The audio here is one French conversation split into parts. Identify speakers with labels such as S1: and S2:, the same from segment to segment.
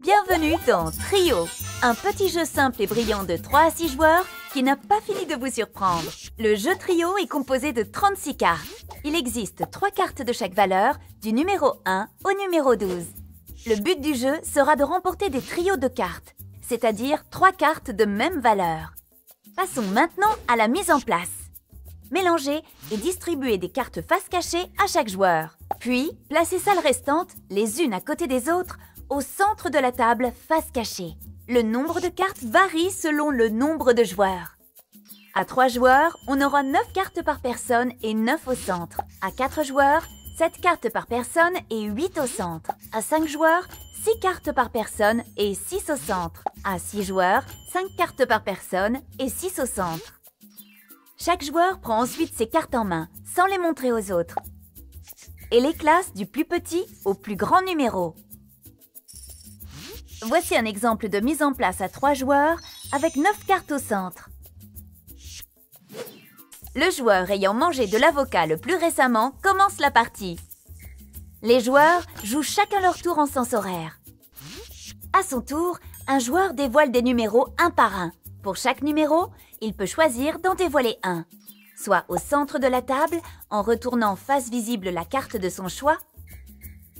S1: Bienvenue dans Trio, un petit jeu simple et brillant de 3 à 6 joueurs qui n'a pas fini de vous surprendre. Le jeu Trio est composé de 36 cartes. Il existe 3 cartes de chaque valeur, du numéro 1 au numéro 12. Le but du jeu sera de remporter des trios de cartes, c'est-à-dire 3 cartes de même valeur. Passons maintenant à la mise en place. Mélangez et distribuez des cartes face cachée à chaque joueur. Puis, placez celles restantes, les unes à côté des autres, au centre de la table face cachée. Le nombre de cartes varie selon le nombre de joueurs. À 3 joueurs, on aura 9 cartes par personne et 9 au centre. À 4 joueurs, 7 cartes par personne et 8 au centre. À 5 joueurs, 6 cartes par personne et 6 au centre. À 6 joueurs, 5 cartes par personne et 6 au centre. Chaque joueur prend ensuite ses cartes en main, sans les montrer aux autres, et les classe du plus petit au plus grand numéro. Voici un exemple de mise en place à 3 joueurs avec 9 cartes au centre. Le joueur ayant mangé de l'avocat le plus récemment commence la partie. Les joueurs jouent chacun leur tour en sens horaire. À son tour, un joueur dévoile des numéros un par un. Pour chaque numéro, il peut choisir d'en dévoiler un, soit au centre de la table en retournant face visible la carte de son choix,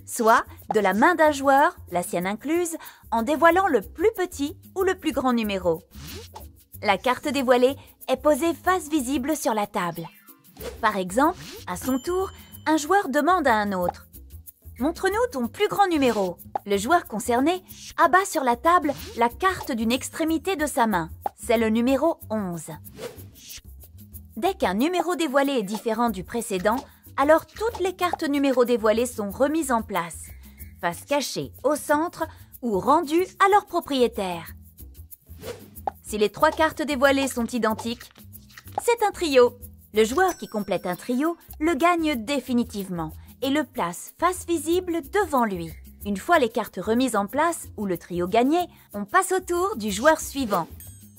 S1: soit de la main d'un joueur, la sienne incluse, en dévoilant le plus petit ou le plus grand numéro. La carte dévoilée est posée face visible sur la table. Par exemple, à son tour, un joueur demande à un autre « Montre-nous ton plus grand numéro ». Le joueur concerné abat sur la table la carte d'une extrémité de sa main. C'est le numéro 11. Dès qu'un numéro dévoilé est différent du précédent, alors toutes les cartes numéros dévoilées sont remises en place, face cachée au centre ou rendues à leur propriétaire. Si les 3 cartes dévoilées sont identiques, c'est un trio. Le joueur qui complète un trio le gagne définitivement et le place face visible devant lui. Une fois les cartes remises en place ou le trio gagné, on passe au tour du joueur suivant.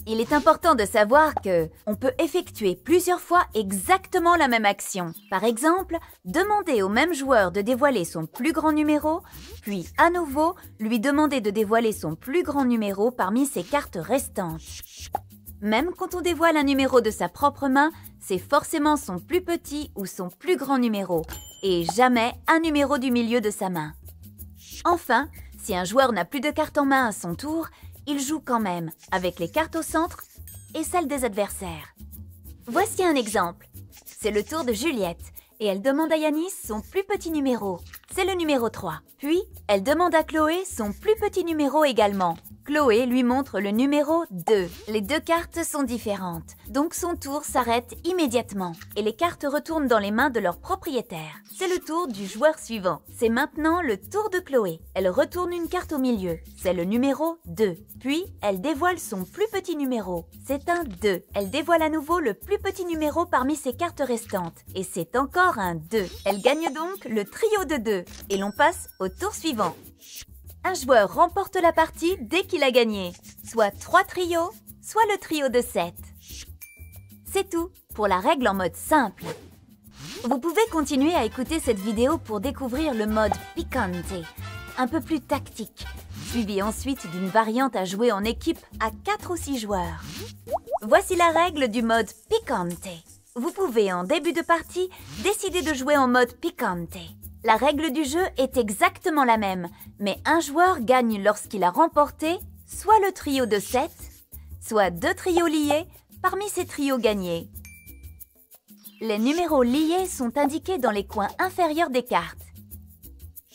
S1: Il est important de savoir que on peut effectuer plusieurs fois exactement la même action. Par exemple, demander au même joueur de dévoiler son plus grand numéro, puis à nouveau lui demander de dévoiler son plus grand numéro parmi ses cartes restantes. Même quand on dévoile un numéro de sa propre main, c'est forcément son plus petit ou son plus grand numéro, et jamais un numéro du milieu de sa main. Enfin, si un joueur n'a plus de cartes en main à son tour, il joue quand même avec les cartes au centre et celles des adversaires. Voici un exemple. C'est le tour de Juliette et elle demande à Yanis son plus petit numéro. C'est le numéro 3. Puis, elle demande à Chloé son plus petit numéro également. Chloé lui montre le numéro 2. Les 2 cartes sont différentes, donc son tour s'arrête immédiatement et les cartes retournent dans les mains de leur propriétaire. C'est le tour du joueur suivant. C'est maintenant le tour de Chloé. Elle retourne une carte au milieu. C'est le numéro 2. Puis, elle dévoile son plus petit numéro. C'est un 2. Elle dévoile à nouveau le plus petit numéro parmi ses cartes restantes. Et c'est encore un 2. Elle gagne donc le trio de 2. Et l'on passe au tour suivant. Un joueur remporte la partie dès qu'il a gagné, soit 3 trios, soit le trio de 7. C'est tout pour la règle en mode simple. Vous pouvez continuer à écouter cette vidéo pour découvrir le mode Picante, un peu plus tactique, suivi ensuite d'une variante à jouer en équipe à 4 ou 6 joueurs. Voici la règle du mode Picante. Vous pouvez en début de partie décider de jouer en mode Picante. La règle du jeu est exactement la même, mais un joueur gagne lorsqu'il a remporté soit le trio de 7, soit 2 trios liés parmi ces trios gagnés. Les numéros liés sont indiqués dans les coins inférieurs des cartes.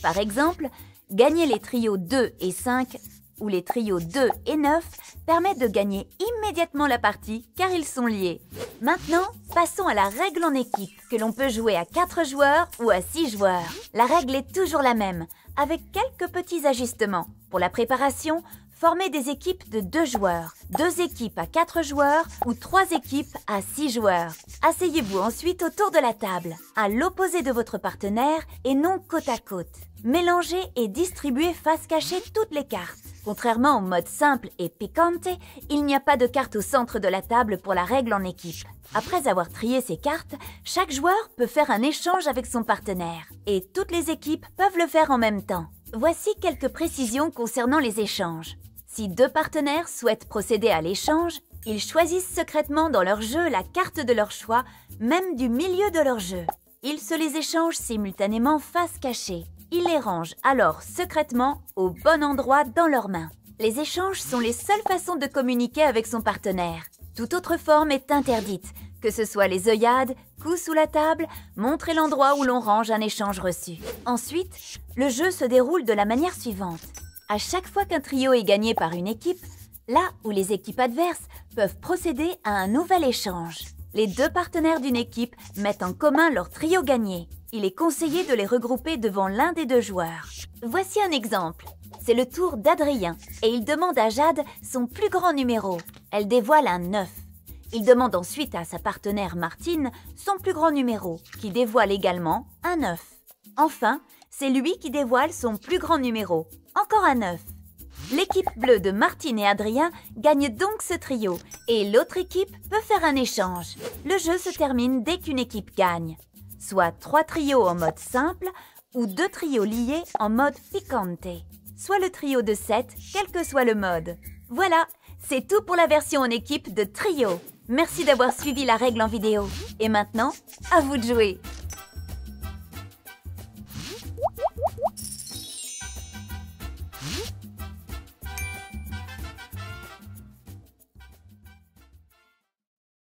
S1: Par exemple, gagner les trios 2 et 5 ou les trios 2 et 9 permet de gagner immédiatement la partie car ils sont liés. Maintenant, passons à la règle en équipe, que l'on peut jouer à 4 joueurs ou à 6 joueurs. La règle est toujours la même, avec quelques petits ajustements. Pour la préparation, formez des équipes de 2 joueurs, 2 équipes à 4 joueurs ou 3 équipes à 6 joueurs. Asseyez-vous ensuite autour de la table, à l'opposé de votre partenaire et non côte à côte. Mélangez et distribuez face cachée toutes les cartes. Contrairement au mode simple et Picante, il n'y a pas de carte au centre de la table pour la règle en équipe. Après avoir trié ses cartes, chaque joueur peut faire un échange avec son partenaire. Et toutes les équipes peuvent le faire en même temps. Voici quelques précisions concernant les échanges. Si deux partenaires souhaitent procéder à l'échange, ils choisissent secrètement dans leur jeu la carte de leur choix, même du milieu de leur jeu. Ils se les échangent simultanément face cachée. Ils les rangent alors secrètement au bon endroit dans leurs mains. Les échanges sont les seules façons de communiquer avec son partenaire. Toute autre forme est interdite, que ce soit les œillades, coups sous la table, montrer l'endroit où l'on range un échange reçu. Ensuite, le jeu se déroule de la manière suivante. À chaque fois qu'un trio est gagné par une équipe, là où les équipes adverses peuvent procéder à un nouvel échange. Les deux partenaires d'une équipe mettent en commun leur trio gagné. Il est conseillé de les regrouper devant l'un des deux joueurs. Voici un exemple. C'est le tour d'Adrien et il demande à Jade son plus grand numéro. Elle dévoile un 9. Il demande ensuite à sa partenaire Martine son plus grand numéro, qui dévoile également un 9. Enfin, c'est lui qui dévoile son plus grand numéro, encore un 9. L'équipe bleue de Martine et Adrien gagne donc ce trio et l'autre équipe peut faire un échange. Le jeu se termine dès qu'une équipe gagne, soit 3 trios en mode simple ou 2 trios liés en mode picante, soit le trio de 7, quel que soit le mode. Voilà, c'est tout pour la version en équipe de Trio. Merci d'avoir suivi la règle en vidéo. Et maintenant, à vous de jouer!